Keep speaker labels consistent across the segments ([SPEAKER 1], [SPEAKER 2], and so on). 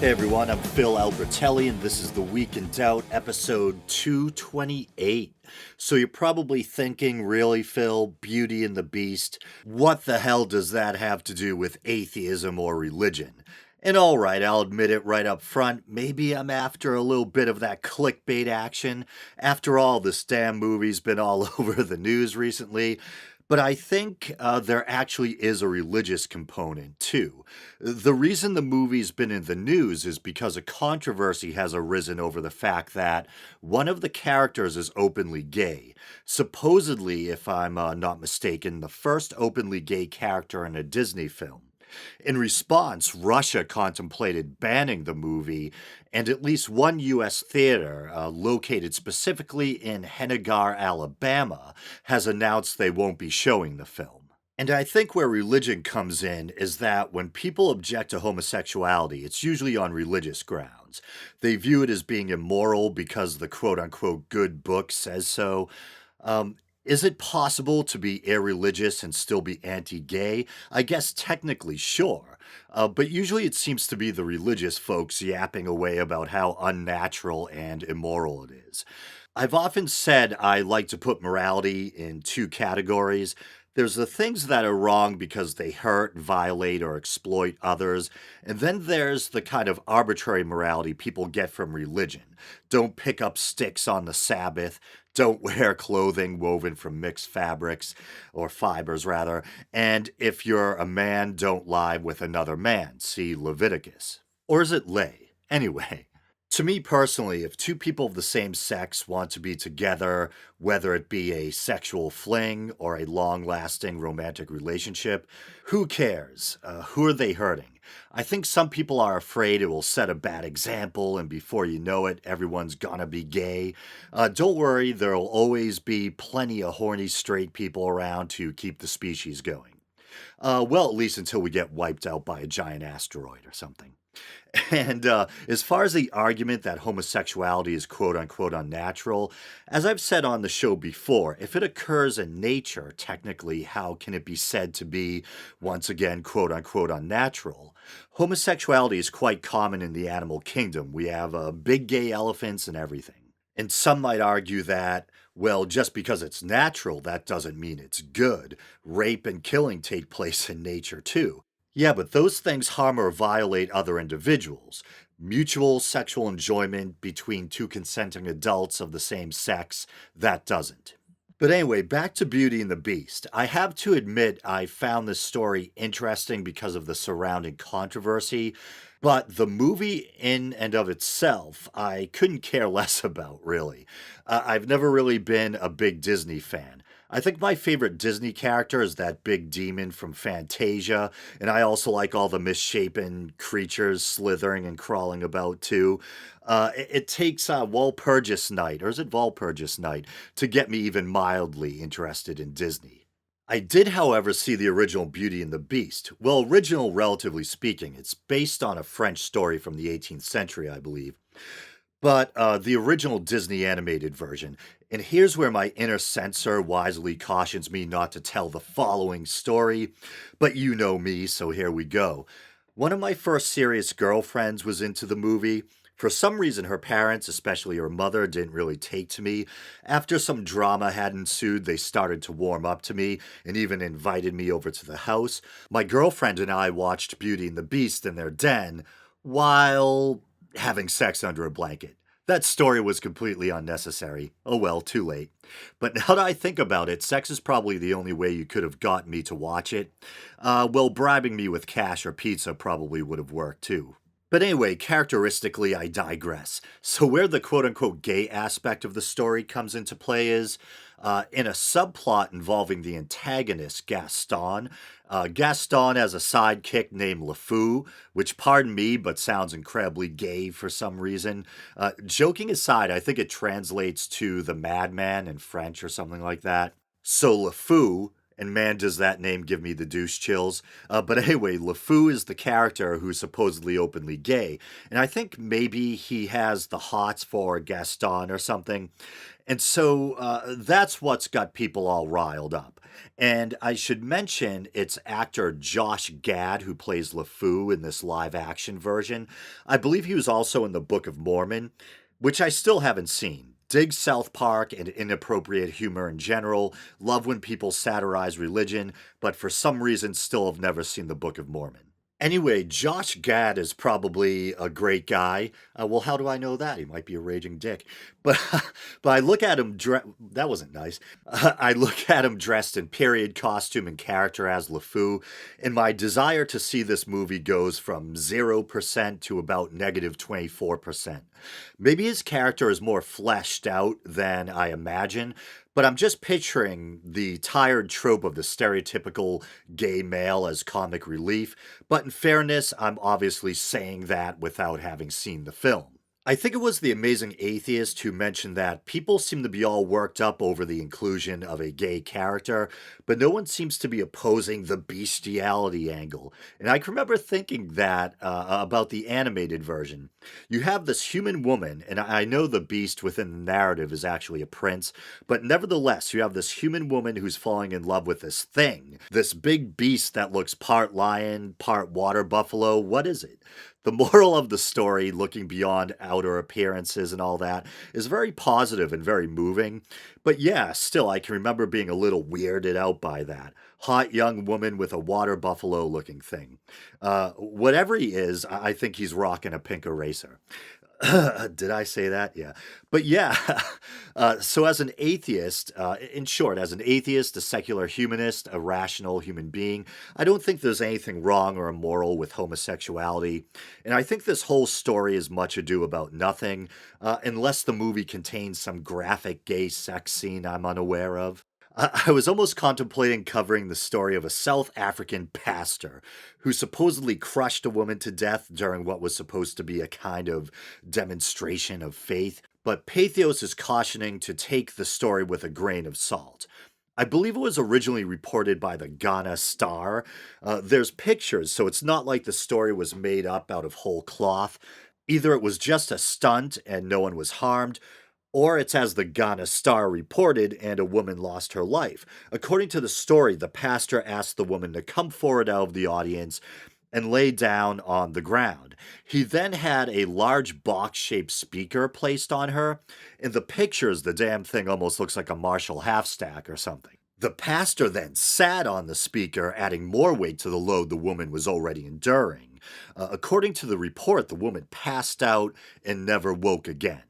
[SPEAKER 1] Hey everyone, I'm Phil Albertelli, and this is The Week in Doubt, episode 228. So you're probably thinking, really, Phil, Beauty and the Beast, what the hell does that have to do with atheism or religion? And alright, I'll admit it right up front, maybe I'm after a little bit of that clickbait action. After all, this damn movie's been all over the news recently. But I think there actually is a religious component too. The reason the movie's been in the news is because a controversy has arisen over the fact that one of the characters is openly gay. Supposedly, if I'm not mistaken, the first openly gay character in a Disney film. In response, Russia contemplated banning the movie, and at least one U.S. theater, located specifically in Hennigar, Alabama, has announced they won't be showing the film. And I think where religion comes in is that when people object to homosexuality, it's usually on religious grounds. They view it as being immoral because the quote unquote good book says so. Um, is it possible to be irreligious and still be anti gay? I guess technically, sure. But usually it seems to be the religious folks yapping away about how unnatural and immoral it is. I've often said I like to put morality in two categories. There's the things that are wrong because they hurt, violate, or exploit others. And then there's the kind of arbitrary morality people get from religion. Don't pick up sticks on the Sabbath. Don't wear clothing woven from mixed fabrics, or fibers rather. And if you're a man, don't lie with another man. See Leviticus. Or is it lay? Anyway. To me personally, if two people of the same sex want to be together, whether it be a sexual fling or a long lasting romantic relationship, who cares? Who are they hurting? I think some people are afraid it will set a bad example, and before you know it, everyone's gonna be gay. Don't worry, there'll always be plenty of horny straight people around to keep the species going. Well, at least until we get wiped out by a giant asteroid or something. And as far as the argument that homosexuality is quote unquote unnatural, as I've said on the show before, if it occurs in nature, technically, how can it be said to be, once again, quote unquote unnatural? Homosexuality is quite common in the animal kingdom. We have big gay elephants and everything. And some might argue that, well, just because it's natural, that doesn't mean it's good. Rape and killing take place in nature too. Yeah, but those things harm or violate other individuals. Mutual sexual enjoyment between two consenting adults of the same sex, that doesn't. But anyway, back to Beauty and the Beast. I have to admit I found this story interesting because of the surrounding controversy, but the movie in and of itself, I couldn't care less about, really. I've never really been a big Disney fan. I think my favorite Disney character is that big demon from Fantasia, and I also like all the misshapen creatures slithering and crawling about too. It takes Walpurgis Night, or is it Walpurgis Night, to get me even mildly interested in Disney. I did, however, see the original Beauty and the Beast. Well, original, relatively speaking. It's based on a French story from the 18th century, I believe. But the original Disney animated version. And here's where my inner censor wisely cautions me not to tell the following story. But you know me, so here we go. One of my first serious girlfriends was into the movie. For some reason, her parents, especially her mother, didn't really take to me. After some drama had ensued, they started to warm up to me and even invited me over to the house. My girlfriend and I watched Beauty and the Beast in their den while having sex under a blanket. That story was completely unnecessary. Oh well, too late. But now that I think about it, sex is probably the only way you could have gotten me to watch it. Well, bribing me with cash or pizza probably would have worked too. But anyway, characteristically, I digress. So, where the quote unquote gay aspect of the story comes into play is in a subplot involving the antagonist, Gaston. Gaston has a sidekick named LeFou, which, pardon me, but sounds incredibly gay for some reason. Joking aside, I think it translates to the madman in French or something like that. So, LeFou, And man, does that name give me the douche chills. But anyway, LeFou is the character who's supposedly openly gay. And I think maybe he has the hots for Gaston or something. And so that's what's got people all riled up. And I should mention it's actor Josh Gad who plays LeFou in this live action version. I believe he was also in the Book of Mormon, which I still haven't seen. Dig South Park and inappropriate humor in general, love when people satirize religion, but for some reason still have never seen the Book of Mormon. Anyway, Josh Gad is probably a great guy. Well, how do I know that? He might be a raging dick. But but I look at him. That wasn't nice. I look at him dressed in period costume and character as LeFou, and my desire to see this movie goes from 0% to about negative 24%. Maybe his character is more fleshed out than I imagine, but I'm just picturing the tired trope of the stereotypical gay male as comic relief. But in fairness, I'm obviously saying that without having seen the film. I think it was The Amazing Atheist who mentioned that people seem to be all worked up over the inclusion of a gay character, but no one seems to be opposing the bestiality angle. And I can remember thinking that about the animated version. You have this human woman, and I know the beast within the narrative is actually a prince, but nevertheless, you have this human woman who's falling in love with this thing, this big beast that looks part lion, part water buffalo. What is it? The moral of the story, looking beyond outer appearances and all that, is very positive and very moving. But yeah, still, I can remember being a little weirded out by that. Hot young woman with a water buffalo looking thing. Whatever he is, I think he's rocking a pink eraser. Did I say that? Yeah. But yeah, so as an atheist, in short, as an atheist, a secular humanist, a rational human being, I don't think there's anything wrong or immoral with homosexuality. And I think this whole story is much ado about nothing, unless the movie contains some graphic gay sex scene I'm unaware of. I was almost contemplating covering the story of a South African pastor who supposedly crushed a woman to death during what was supposed to be a kind of demonstration of faith, but Pathos is cautioning to take the story with a grain of salt. I believe it was originally reported by the Ghana Star. There's pictures, so it's not like the story was made up out of whole cloth. Either it was just a stunt and no one was harmed, or it's as the Ghana Star reported, and a woman lost her life. According to the story, the pastor asked the woman to come forward out of the audience and lay down on the ground. He then had a large box shaped speaker placed on her. In the pictures, the damn thing almost looks like a Marshall half stack or something. The pastor then sat on the speaker, adding more weight to the load the woman was already enduring. According to the report, the woman passed out and never woke again.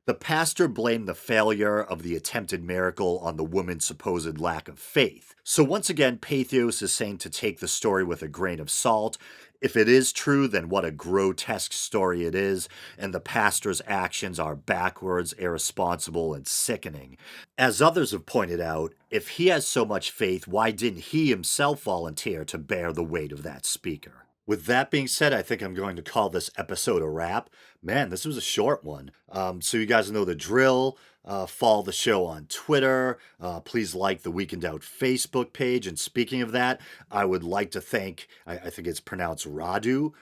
[SPEAKER 1] The pastor blamed the failure of the attempted miracle on the woman's supposed lack of faith. So once again, Pathos is saying to take the story with a grain of salt. If it is true, then what a grotesque story it is, and the pastor's actions are backwards, irresponsible, and sickening. As others have pointed out, if he has so much faith, why didn't he himself volunteer to bear the weight of that speaker? With that being said, I think I'm going to call this episode a wrap. Man, this was a short one. So you guys know the drill. Follow the show on Twitter. Please like the Weekend Out Facebook page. And speaking of that, I would like to thank, I think it's pronounced Radu.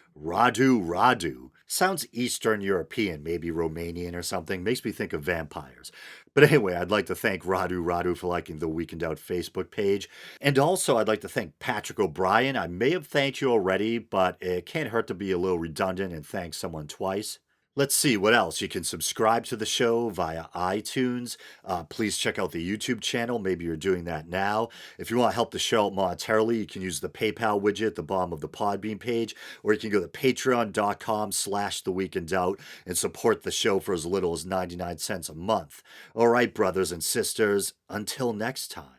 [SPEAKER 1] Sounds Eastern European, maybe Romanian or something. Makes me think of vampires. But anyway, I'd like to thank Radu for liking the Weekend Out Facebook page. And also, I'd like to thank Patrick O'Brien. I may have thanked you already, but it can't hurt to be a little redundant and thank someone twice. Let's see what else. You can subscribe to the show via iTunes. Please check out the YouTube channel. Maybe you're doing that now. If you want to help the show out monetarily, you can use the PayPal widget at the bottom of the Podbean page, or you can go to patreon.com/theweekendout and support the show for as little as 99 cents a month. All right, brothers and sisters, until next time.